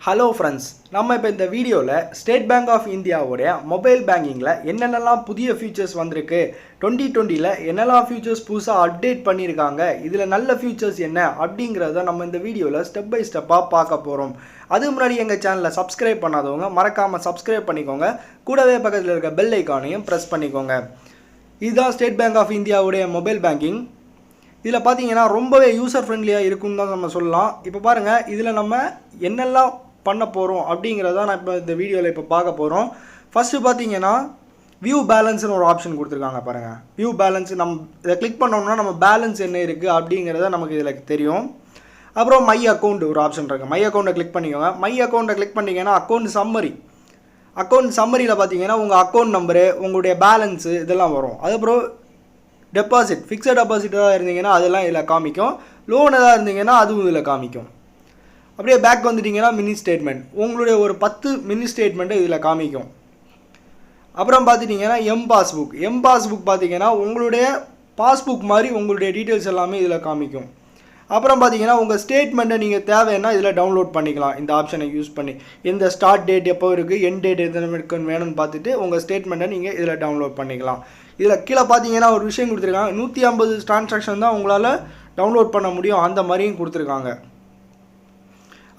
Hello friends, நம்ம இப்போ இந்த வீடியோல ஸ்டேட் பேங்க் ஆஃப் இந்தியாவோட மொபைல் பேங்கிங்ல என்னென்னலாம் புதிய ஃபீச்சர்ஸ் வந்திருக்கு 2020ல என்னெல்லாம் ஃபீச்சர்ஸ் புதுசா அப்டேட் பண்ணிருக்காங்க இதுல நல்ல ஃபீச்சர்ஸ் என்ன அப்படிங்கறத நம்ம இந்த வீடியோல ஸ்டெப் பை ஸ்டெப்பா பார்க்க போறோம். அதுக்கு முன்னாடி எங்க சேனலை சப்ஸ்கிரைப் பண்ணாதவங்க மறக்காம சப்ஸ்கிரைப் பண்ணிக்கோங்க. கூடவே பக்கத்துல இருக்க பெல் ஐகானையும் பிரஸ் பண்ணிக்கோங்க. இதுதான் ஸ்டேட் பேங்க் ஆஃப் இந்தியாவோட மொபைல் பேங்கிங். இதில் பார்த்தீங்கன்னா ரொம்பவே யூசர் ஃப்ரெண்ட்லியாக இருக்குன்னு தான் நம்ம சொல்லலாம். இப்போ பாருங்கள் இதில் நம்ம என்னெல்லாம் பண்ண போகிறோம் அப்படிங்கிறத நான் இப்போ இந்த வீடியோவில் இப்போ பார்க்க போகிறோம். ஃபஸ்ட்டு பார்த்தீங்கன்னா வியூ பேலன்ஸ்னு ஒரு ஆப்ஷன் கொடுத்துருக்காங்க பாருங்கள். வியூ பேலன்ஸ் நம்ம இதை கிளிக் பண்ணோம்னா நம்ம பேலன்ஸ் என்ன இருக்குது அப்படிங்கிறத நமக்கு இதில் தெரியும். அப்புறம் மை அக்கௌண்ட் ஒரு ஆப்ஷன் இருக்குது. மை அக்கௌண்ட்டை கிளிக் பண்ணிக்கோங்க. மை அக்கௌண்ட்டை கிளிக் பண்ணிங்கன்னா அக்கௌண்ட் சம்மரியில் பார்த்தீங்கன்னா உங்கள் அக்கௌண்ட் நம்பரு உங்களுடைய பேலன்ஸு இதெல்லாம் வரும். அதுக்கப்புறம் டெபாசிட் ஃபிக்ஸட் டெபாசிட்டாக இருந்தீங்கன்னா அதெல்லாம் இதில் காமிக்கும். லோன் எதாவது இருந்தீங்கன்னா அதுவும் இதில் காமிக்கும். அப்படியே பேக் வந்துட்டிங்கன்னா மினி ஸ்டேட்மெண்ட் உங்களுடைய ஒரு 10 மினி ஸ்டேட்மெண்ட்டு இதில் காமிக்கும். அப்புறம் பார்த்துட்டிங்கன்னா எம் பாஸ்புக் பார்த்தீங்கன்னா உங்களுடைய பாஸ்புக் மாதிரி உங்களுடைய டீட்டெயில்ஸ் எல்லாமே இதில் காமிக்கும். அப்புறம் பார்த்தீங்கன்னா உங்கள் ஸ்டேட்மெண்ட்டை நீங்கள் தேவைன்னா இதில் டவுன்லோட் பண்ணிக்கலாம். இந்த ஆப்ஷனை யூஸ் பண்ணி இந்த ஸ்டார்ட் டேட் எப்போ இருக்குது எண்ட் டேட் எத்தனை இருக்குன்னு வேணும்னு பார்த்துட்டு உங்கள் ஸ்டேட்மெண்ட்டை நீங்கள் இதில் டவுன்லோட் பண்ணிக்கலாம். இதில் கீழே பார்த்தீங்கன்னா ஒரு விஷயம் கொடுத்துருக்காங்க. 150 டிரான்சாக்ஷன் தான் உங்களால் டவுன்லோட் பண்ண முடியும் அந்த மாதிரியும் கொடுத்துருக்காங்க.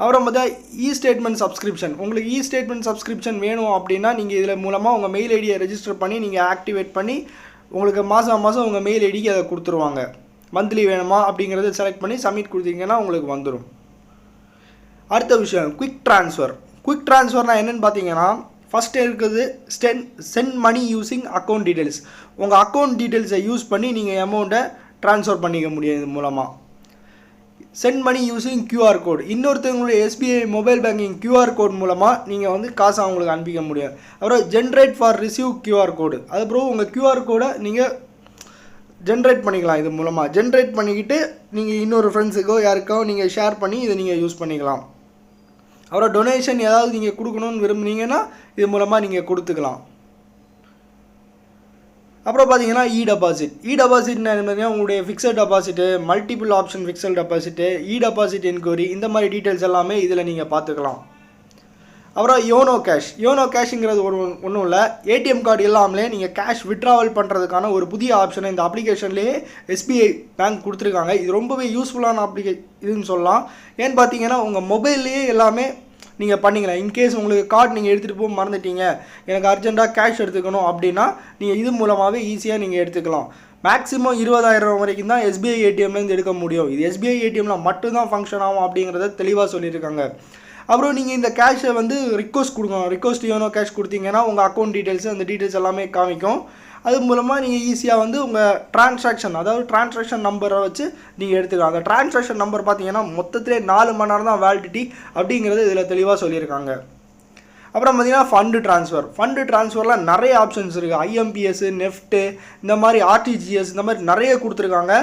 அப்புறம் பார்த்தா இ ஸ்டேட்மெண்ட் சப்ஸ்கிரிப்ஷன் உங்களுக்கு இ ஸ்டேட்மெண்ட் சப்ஸ்கிரிப்ஷன் வேணும் அப்படின்னா நீங்கள் இதில் மூலமாக உங்கள் மெயில் ஐடியை ரெஜிஸ்டர் பண்ணி நீங்கள் ஆக்டிவேட் பண்ணி உங்களுக்கு மாதம் உங்கள் மெயில் ஐடிக்கு அதை கொடுத்துருவாங்க. மந்த்லி வேணுமா அப்படிங்கிறத செலக்ட் பண்ணி சப்மிட் கொடுத்தீங்கன்னா உங்களுக்கு வந்துடும். அடுத்த விஷயம் குயிக் ட்ரான்ஸ்ஃபர்னால் என்னென்னு பார்த்தீங்கன்னா ஃபஸ்ட்டு இருக்குது send money using account details. உங்கள் அக்கௌண்ட் டீட்டெயில்ஸை யூஸ் பண்ணி நீங்கள் அமௌண்ட்டை ட்ரான்ஸ்ஃபர் பண்ணிக்க முடியும். இது மூலமாக send money using QR code இன்னொருத்தவங்களுடைய SBI mobile banking QR code மூலமாக நீங்கள் வந்து காசை அவங்களுக்கு அனுப்பிக்க முடியும். அப்புறம் generate for receive QR code அதுக்கப்புறம் உங்கள் கியூஆர் கோடை நீங்கள் ஜென்ரேட் பண்ணிக்கலாம். இது மூலமாக ஜென்ரேட் பண்ணிக்கிட்டு நீங்கள் இன்னொரு ஃப்ரெண்ட்ஸுக்கோ யாருக்கோ நீங்கள் ஷேர் பண்ணி இதை நீங்கள் யூஸ் பண்ணிக்கலாம். அப்புறம் டொனேஷன் ஏதாவது நீங்கள் கொடுக்கணும்னு விரும்புனீங்கன்னா இது மூலமாக நீங்கள் கொடுத்துக்கலாம். அப்புறம் பார்த்தீங்கன்னா இ டெபாசிட்னா என்ன உங்களுடைய fixed deposit multiple option fixed deposit e deposit enquiry இந்த மாதிரி டீட்டெயில்ஸ் எல்லாமே இதில் நீங்கள் பார்த்துக்கலாம். அப்புறம் யோனோ கேஷுங்கிறது ஒன்றும் இல்லை. ஏடிஎம் கார்டு இல்லாமலே நீங்கள் கேஷ் வித்ட்ராவல் பண்ணுறதுக்கான ஒரு புதிய ஆப்ஷனை இந்த அப்ளிகேஷன்லேயே எஸ்பிஐ பேங்க் கொடுத்துருக்காங்க. இது ரொம்பவே யூஸ்ஃபுல்லான இதுன்னு சொல்லலாம். ஏன்னு பார்த்தீங்கன்னா உங்கள் மொபைல்லையே எல்லாமே நீங்கள் பண்ணிக்கலாம். இன்கேஸ் உங்களுக்கு கார்டு நீங்கள் எடுத்துகிட்டு போக மறந்துட்டீங்க எனக்கு அர்ஜென்ட்டாக கேஷ் எடுத்துக்கணும் அப்படின்னா நீங்கள் இது மூலமாகவே ஈஸியாக நீங்கள் எடுத்துக்கலாம். மேக்ஸிமம் 20,000 வரைக்கும் தான் எஸ்பிஐ ஏடிஎம்லேருந்து எடுக்க முடியும். இது எஸ்பிஐ ஏடிஎம்மில் மட்டும்தான் ஃபங்க்ஷன் ஆகும் அப்படிங்கிறத தெளிவாக சொல்லியிருக்காங்க. அப்புறம் நீங்கள் இந்த கேஷை வந்து ரிக்வஸ்ட் கொடுக்கணும். ரிக்வஸ்ட் யோனோ கேஷ் கொடுத்தீங்கன்னா உங்கள் அக்கௌண்ட் டீட்டெயில்ஸு அந்த டீட்டெயில்ஸ் எல்லாமே காமிக்கும். அது மூலமாக நீங்கள் ஈஸியாக வந்து உங்கள் ட்ரான்சாக்ஷன் நம்பரை வச்சு நீங்கள் எடுத்துக்கலாம். அந்த ட்ரான்சாக்ஷன் நம்பர் பார்த்தீங்கன்னா மொத்தத்திலே 4 மணி நேரம் தான் வேலிடிட்டி அப்படிங்கிறது இதில் தெளிவாக சொல்லியிருக்காங்க. அப்புறம் பார்த்தீங்கன்னா ஃபண்டு ட்ரான்ஸ்ஃபரில் நிறைய ஆப்ஷன்ஸ் இருக்குது. ஐஎம்பிஎஸ் நெஃப்ட்டு இந்த மாதிரி ஆர்டிஜிஎஸ் இந்த மாதிரி நிறைய கொடுத்துருக்காங்க.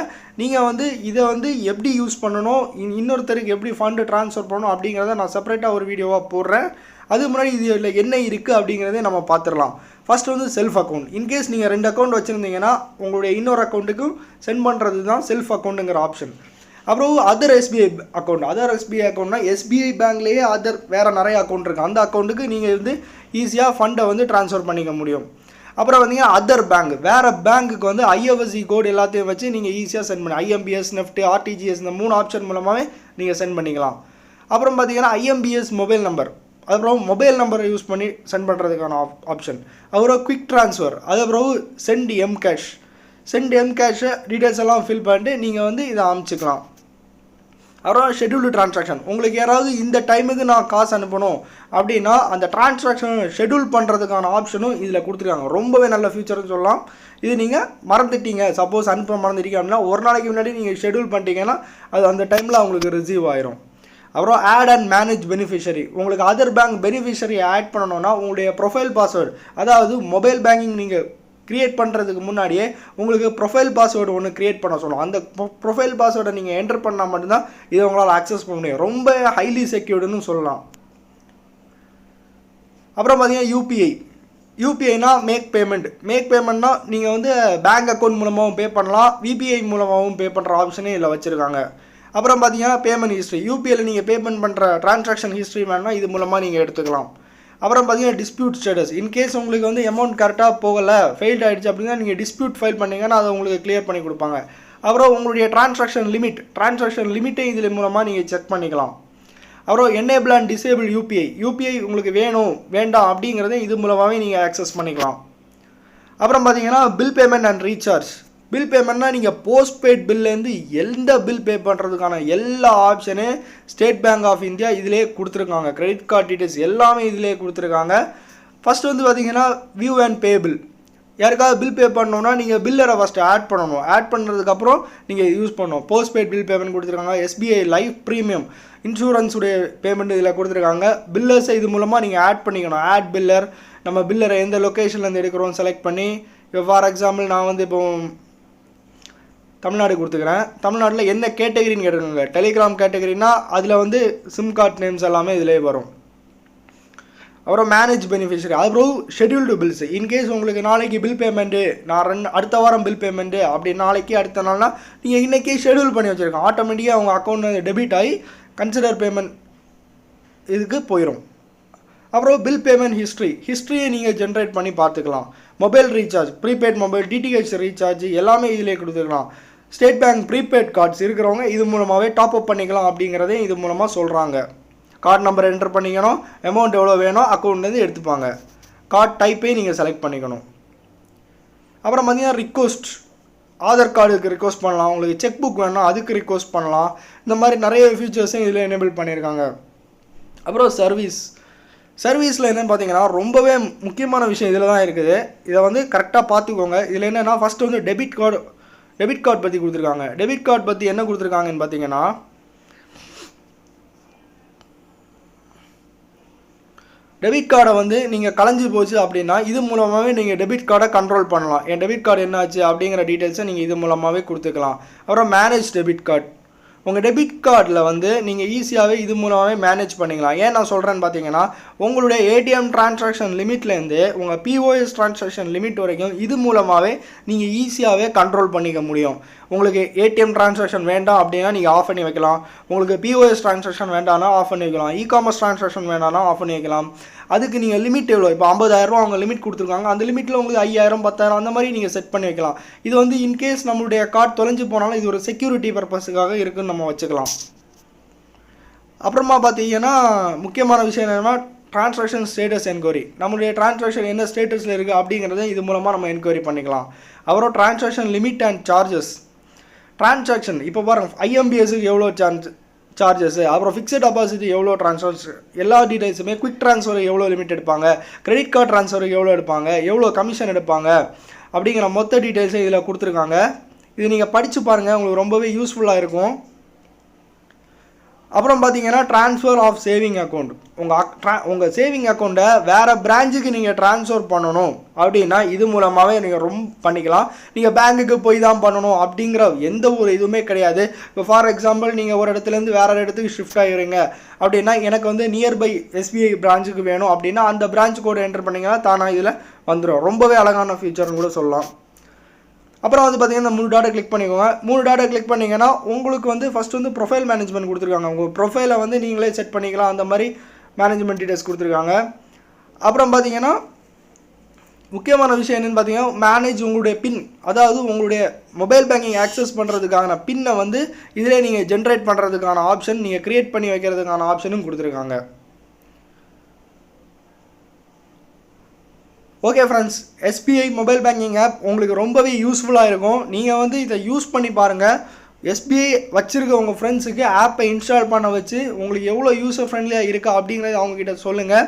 நீங்கள் வந்து இதை வந்து எப்படி யூஸ் பண்ணணும் இன்னொருத்தருக்கு எப்படி ஃபண்டு ட்ரான்ஸ்ஃபர் பண்ணணும் அப்படிங்கிறத நான் செப்பரேட்டாக ஒரு வீடியோவாக போடுறேன். அதுக்கு முன்னாடி இதில் என்ன இருக்குது அப்படிங்கிறதே நம்ம பார்த்துடலாம். ஃபஸ்ட்டு வந்து செல்ஃப் அக்கௌண்ட். இன்கேஸ் நீங்கள் 2 அக்கௌண்ட் வச்சுருந்தீங்கன்னா உங்களுடைய இன்னொரு அக்கௌண்ட்டுக்கும் சென்ட் பண்ணுறது தான் செல்ஃப் அக்கௌண்ட்டுங்கிற ஆப்ஷன். அப்புறம் அதர் எஸ்பிஐ அக்கௌண்ட்னா எஸ்பிஐ பேங்க்லேயே வேறு நிறைய அக்கௌண்ட் இருக்குது. அந்த அக்கௌண்ட்டுக்கு நீங்கள் வந்து ஈஸியாக ஃபண்டை வந்து ட்ரான்ஸ்ஃபர் பண்ணிக்க முடியும். அப்புறம் வந்தீங்கன்னா அதர் பேங்க் வேறு பேங்க்குக்கு வந்து ஐஎஃப்எஸ்சி கோட் எல்லாத்தையும் வச்சு நீங்கள் ஈஸியாக சென்ட் பண்ணி ஐஎம்பிஎஸ் நெஃப்ட் ஆர்டிஜிஎஸ் இந்த 3 ஆப்ஷன் மூலமாகவே நீங்கள் சென்ட் பண்ணிக்கலாம். அப்புறம் பார்த்தீங்கன்னா ஐஎம்பிஎஸ் மொபைல் நம்பர் அதுக்கப்புறம் மொபைல் நம்பரை யூஸ் பண்ணி சென்ட் பண்ணுறதுக்கான ஆப்ஷன். அப்புறம் குயிக் ட்ரான்ஸ்ஃபர் அதுக்கப்புறம் சென்ட் எம் கேஷை டீட்டெயில்ஸ் எல்லாம் ஃபில் பண்ணிட்டு நீங்கள் வந்து இதை அனுப்பிச்சிக்கலாம். அப்புறம் ஷெட்யூல்டு ட்ரான்சாக்ஷன் உங்களுக்கு யாராவது இந்த டைமுக்கு நான் காசு அனுப்பணும் அப்படின்னா அந்த ட்ரான்சாக்ஷன் ஷெட்யூல் பண்ணுறதுக்கான ஆப்ஷனும் இதில் கொடுத்துருக்காங்க. ரொம்பவே நல்ல ஃபியூச்சர்னு சொல்லலாம். இது நீங்கள் மறந்துட்டீங்க சப்போஸ் அனுப்ப மறந்துட்டீங்க அப்படின்னா ஒரு நாளைக்கு முன்னாடி நீங்கள் ஷெட்யூல் பண்ணிட்டீங்கன்னா அது அந்த டைமில் அவங்களுக்கு ரிசீவ் ஆயிரும். அப்புறம் ஆட் அண்ட் மேனேஜ் பெனிஃபிஷரி உங்களுக்கு அதர் பேங்க் பெனிஃபிஷரி ஆட் பண்ணணும்னா உங்களுடைய ப்ரொஃபைல் பாஸ்வேர்டு அதாவது மொபைல் பேங்கிங் நீங்கள் க்ரியேட் பண்ணுறதுக்கு முன்னாடியே உங்களுக்கு ப்ரொஃபைல் பாஸ்வேர்டு ஒன்று க்ரியேட் பண்ண சொல்லும். அந்த ப்ரொஃபைல் பாஸ்வேர்டை நீங்கள் என்டர் பண்ணால் மட்டும்தான் இதை உங்களால் ஆக்சஸ் பண்ண முடியும். ரொம்ப ஹைலி செக்யூர்டுன்னு சொல்லலாம். அப்புறம் பார்த்தீங்கன்னா யூபிஐனா மேக் பேமெண்ட்னா நீங்கள் வந்து பேங்க் அக்கௌண்ட் மூலமாகவும் பே பண்ணலாம். விபிஐ மூலமாகவும் பே பண்ணுற ஆப்ஷனே இதில் வச்சுருக்காங்க. அப்புறம் பார்த்தீங்கன்னா பேமெண்ட் ஹிஸ்ட்ரி, யூபிஐயில் நீங்கள் பேமெண்ட் பண்ணுற டிரான்சாக்ஷன் ஹிஸ்ட்ரி வேணும்னா இது மூலமாக நீங்கள் எடுத்துக்கலாம். அப்புறம் பார்த்தீங்கன்னா டிஸ்பியூட் ஸ்டேட்டஸ், இன்கேஸ் உங்களுக்கு வந்து அமௌண்ட் கரெக்டாக போகலை, ஃபெயில்ட் ஆகிடுச்சு அப்படின்னா நீங்கள் டிஸ்பியூட் ஃபைல் பண்ணிங்கன்னா அதை உங்களுக்கு கிளியர் பண்ணி கொடுப்பாங்க. அப்புறம் உங்களுடைய டிரான்சாக்ஷன் லிமிட்டை இதில் மூலமாக நீங்கள் செக் பண்ணிக்கலாம். அப்புறம் எனேபிள் அண்ட் டிசேபிள் யூபிஐ உங்களுக்கு வேணும் வேண்டாம் அப்படிங்கிறத இது மூலமாகவே நீங்கள் ஆக்சஸ் பண்ணிக்கலாம். அப்புறம் பார்த்தீங்கன்னா bill payment and recharge. Bill பேமெண்ட்னா நீங்கள் போஸ்ட்பெய்ட் பில்லேருந்து எந்த பில் பே பண்ணுறதுக்கான எல்லா option State Bank of India இதிலே கொடுத்துருக்காங்க. கிரெடிட் கார்டு டீட்டெயில்ஸ் எல்லாமே இதிலே கொடுத்துருக்காங்க. ஃபஸ்ட்டு வந்து பார்த்தீங்கன்னா வியூ அண்ட் பே பில். யாருக்காவது பில் பே பண்ணணுன்னா நீங்கள் பில்லரை ஃபஸ்ட்டு ஆட் பண்ணணும். ஆட் பண்ணுறதுக்கப்புறம் நீங்கள் யூஸ் பண்ணணும். போஸ்ட்பெய்ட் பில் பேமெண்ட் கொடுத்துருக்காங்க. எஸ்பிஐ லைஃப் ப்ரீமியம் இன்சூரன்ஸுடைய பேமெண்ட் இதில் கொடுத்துருக்காங்க. பில்லர்ஸை இது மூலமாக நீங்கள் ஆட் பண்ணிக்கணும். ஆட் பில்லர், நம்ம பில்லரை எந்த லொக்கேஷன்லேருந்து எடுக்கிறோம் செலக்ட் பண்ணி, இப்போ ஃபார் எக்ஸாம்பிள் நான் வந்து இப்போ தமிழ்நாடு கொடுத்துக்கிறேன். தமிழ்நாட்டில் என்ன கேட்டகரின்னு கேட்டுக்கோங்க. டெலிகிராம் கேட்டகரினா அதில் வந்து சிம் கார்டு நேம்ஸ் எல்லாமே இதிலே வரும். அப்புறம் மேனேஜ் பெனிஃபிஷரி, அப்புறம் ஷெட்யூல்டு பில்ஸ். இன்கேஸ் உங்களுக்கு நாளைக்கு பில் பேமெண்ட்டு, நான் அடுத்த வாரம் பில் பேமெண்ட்டு அப்படி நாளைக்கு அடுத்த நாள்னா நீங்கள் இன்றைக்கே ஷெட்யூல் பண்ணி வச்சுருக்கோம். ஆட்டோமேட்டிக்காக அவங்க அக்கௌண்ட் டெபிட் ஆகி கன்சிடர் பேமெண்ட் இதுக்கு போயிடும். அப்புறம் பில் பேமெண்ட் ஹிஸ்ட்ரியை நீங்கள் ஜென்ரேட் பண்ணி பார்த்துக்கலாம். Mobile recharge, prepaid mobile, DTH recharge எல்லாமே இதிலே கொடுத்துக்கலாம். ஸ்டேட் பேங்க் ப்ரீபெய்ட் கார்ட்ஸ் இருக்கிறவங்க இது மூலமாகவே டாப் அப் பண்ணிக்கலாம் அப்படிங்கிறதே இது மூலமாக சொல்கிறாங்க. கார்டு நம்பர் என்டர் பண்ணிக்கணும், அமௌண்ட் எவ்வளோ வேணும் அக்கௌண்ட்லேருந்து எடுத்துப்பாங்க. கார்டு டைப்பே நீங்கள் செலக்ட் பண்ணிக்கணும். அப்புறம் பார்த்தீங்கன்னா ரிக்வஸ்ட், ஆதார் கார்டுக்கு ரிக்வஸ்ட் பண்ணலாம். உங்களுக்கு செக் புக் வேணும்னா அதுக்கு ரிக்வஸ்ட் பண்ணலாம். இந்த மாதிரி நிறைய ஃபீச்சர்ஸையும் இதில் எனேபிள் பண்ணியிருக்காங்க. அப்புறம் சர்வீஸில் என்னென்னு பார்த்தீங்கன்னா ரொம்பவே முக்கியமான விஷயம் இதில் தான் இருக்குது. இதை வந்து கரெக்டாக பார்த்துக்கோங்க. இதில் என்னென்னா ஃபஸ்ட்டு வந்து டெபிட் கார்டு பற்றி கொடுத்துருக்காங்க. டெபிட் கார்டு பற்றி என்ன கொடுத்துருக்காங்கன்னு பார்த்தீங்கன்னா, டெபிட் கார்டை வந்து நீங்கள் கலைஞ்சி போச்சு அப்படின்னா இது மூலமாகவே நீங்கள் டெபிட் கார்டை கண்ட்ரோல் பண்ணலாம். என் டெபிட் கார்டு என்னாச்சு அப்படிங்கிற டீட்டெயில்ஸை நீங்கள் இது மூலமாகவே கொடுத்துக்கலாம். அப்புறம் மேனேஜ் டெபிட் கார்டு, உங்கள் டெபிட் கார்டில் வந்து நீங்கள் ஈஸியாகவே இது மூலமாகவே மேனேஜ் பண்ணிக்கலாம். ஏன் நான் சொல்கிறேன்னு பார்த்தீங்கன்னா, உங்களுடைய ஏடிஎம் டிரான்சாக்ஷன் லிமிட்லேருந்து உங்கள் பிஓஎஸ் டிரான்சாக்ஷன் லிமிட் வரைக்கும் இது மூலமாகவே நீங்கள் ஈஸியாகவே கண்ட்ரோல் பண்ணிக்க முடியும். உங்களுக்கு ஏடிஎம் டிரான்சாக்ஷன் வேண்டாம் அப்படின்னா நீங்கள் ஆஃப் பண்ணி வைக்கலாம். உங்களுக்கு பிஓஎஸ் டிரான்சாக்ஷன் வேண்டாம்னா ஆஃப் பண்ணி வைக்கலாம். இகாமர்ஸ் டிரான்சாக்ஷன் வேண்டாம்னா ஆஃப் பண்ணி வைக்கலாம். அதுக்கு நீங்கள் லிமிட் எவ்வளோ, இப்போ 50,000 அவங்க லிமிட் கொடுத்துருக்காங்க, அந்த லிமிட்டில் உங்களுக்கு 5,000 10,000 அந்த மாதிரி நீங்கள் செட் பண்ணி வைக்கலாம். இது வந்து இன்கேஸ் நம்மளுடைய கார்டு தொலைஞ்சு போனாலும் இது ஒரு செக்யூரிட்டி பர்பஸுக்காக இருக்குன்னு நம்ம வச்சுக்கலாம். அப்புறமா பார்த்தீங்கன்னா முக்கியமான விஷயம் என்னென்னா டிரான்சாக்ஷன் ஸ்டேட்டஸ் என்கொயரி. நம்மளுடைய டிரான்சாக்ஷன் என்ன ஸ்டேட்டஸில் இருக்குது அப்படிங்கிறத இது மூலமாக நம்ம என்கொயரி பண்ணிக்கலாம். அப்புறம் transaction limit and charges. Transaction இப்போ பாருங்கள், ஐஎம்பிஎஸ்க்கு எவ்வளோ சார்ஜஸ், அப்புறம் ஃபிக்ஸட் டெபாசிட் எவ்வளோ ட்ரான்ஸ்ஃபர், எல்லா டீடைல்ஸுமே, குவிக் ட்ரான்ஸ்ஃபருக்கு எவ்வளோ லிமிட் எடுப்பாங்க, கிரெடிட் கார்டு ட்ரான்ஸ்ஃபருக்கு எவ்வளோ எடுப்பாங்க, எவ்வளோ கமிஷன் எடுப்பாங்க அப்படிங்கிற மொத்த டீடைல்ஸை இதில் கொடுத்துருக்காங்க. இது நீங்கள் படித்து பாருங்கள், உங்களுக்கு ரொம்பவே யூஸ்ஃபுல்லாக இருக்கும். அப்புறம் பார்த்தீங்கன்னா ட்ரான்ஸ்ஃபர் ஆஃப் சேவிங் அக்கௌண்ட். உங்கள் சேவிங் அக்கௌண்ட்டை வேறு பிரான்ச்சுக்கு நீங்கள் ட்ரான்ஸ்ஃபர் பண்ணணும் அப்படின்னா இது மூலமாகவே நீங்கள் ரொம்ப பண்ணிக்கலாம். நீங்கள் பேங்க்குக்கு போய் தான் பண்ணணும் அப்படிங்கிற எந்த ஒரு இதுவுமே கிடையாது. இப்போ ஃபார் எக்ஸாம்பிள் நீங்கள் ஒரு இடத்துலேருந்து வேறு இடத்துக்கு ஷிஃப்ட் ஆகிடுங்க அப்படின்னா எனக்கு வந்து நியர்பை எஸ்பிஐ பிரான்ச்சுக்கு வேணும் அப்படின்னா அந்த பிரான்ச் கோடு என்டர் பண்ணிங்கன்னா தானாக இதில் வந்துடும். ரொம்பவே அழகான ஃபீச்சர்னு கூட சொல்லலாம். அப்புறம் வந்து பார்த்தீங்கன்னா இந்த 3 டாட்டை கிளிக் பண்ணிக்கோங்க. 3 டாட்டை கிளிக் பண்ணிங்கன்னா உங்களுக்கு வந்து ஃபஸ்ட்டு வந்து ப்ரொஃபைல் மேனேஜ்மெண்ட் கொடுத்துருக்காங்க. உங்கள் ப்ரொஃபைலை வந்து நீங்களே செட் பண்ணிக்கலாம், அந்த மாதிரி மேனேஜ்மெண்ட் டீடைல்ஸ் கொடுத்துருக்காங்க. அப்புறம் பார்த்தீங்கன்னா முக்கியமான விஷயம் என்னென்னு பார்த்தீங்கன்னா மேனேஜ் உங்களுடைய பின், அதாவது உங்களுடைய மொபைல் பேங்கிங் ஆக்சஸ் பண்ணுறதுக்கான பின்னை வந்து இதிலே நீங்கள் ஜென்ரேட் பண்ணுறதுக்கான ஆப்ஷன், நீங்கள் க்ரியேட் பண்ணி வைக்கிறதுக்கான ஆப்ஷனும் கொடுத்துருக்காங்க. Okay friends, SBI mobile banking app உங்களுக்கு ரொம்பவே யூஸ்ஃபுல்லாக இருக்கும். நீங்கள் வந்து இதை யூஸ் பண்ணி பாருங்கள். எஸ்பிஐ வச்சுருக்க உங்கள் ஃப்ரெண்ட்ஸுக்கு ஆப்பை இன்ஸ்டால் பண்ண வச்சு உங்களுக்கு எவ்வளோ யூஸர் ஃப்ரெண்ட்லியாக இருக்கா அப்படிங்கிறத அவங்கக்கிட்ட சொல்லுங்கள்.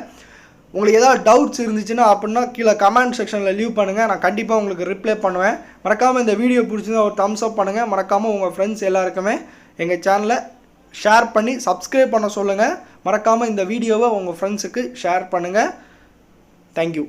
உங்களுக்கு ஏதாவது டவுட்ஸ் இருந்துச்சுன்னா அப்படின்னா கீழே கமெண்ட் செக்ஷனில் லீவ் பண்ணுங்கள், நான் கண்டிப்பாக உங்களுக்கு ரிப்ளை பண்ணுவேன். மறக்காமல் இந்த வீடியோ பிடிச்சிருந்தா ஒரு தம்ஸ் அப் பண்ணுங்கள். மறக்காமல் உங்கள் ஃப்ரெண்ட்ஸ் எல்லாருக்குமே எங்கள் சேனலை ஷேர் பண்ணி சப்ஸ்கிரைப் பண்ண சொல்லுங்கள். மறக்காமல் இந்த வீடியோவை உங்கள் ஃப்ரெண்ட்ஸுக்கு ஷேர் பண்ணுங்கள். தேங்க்யூ.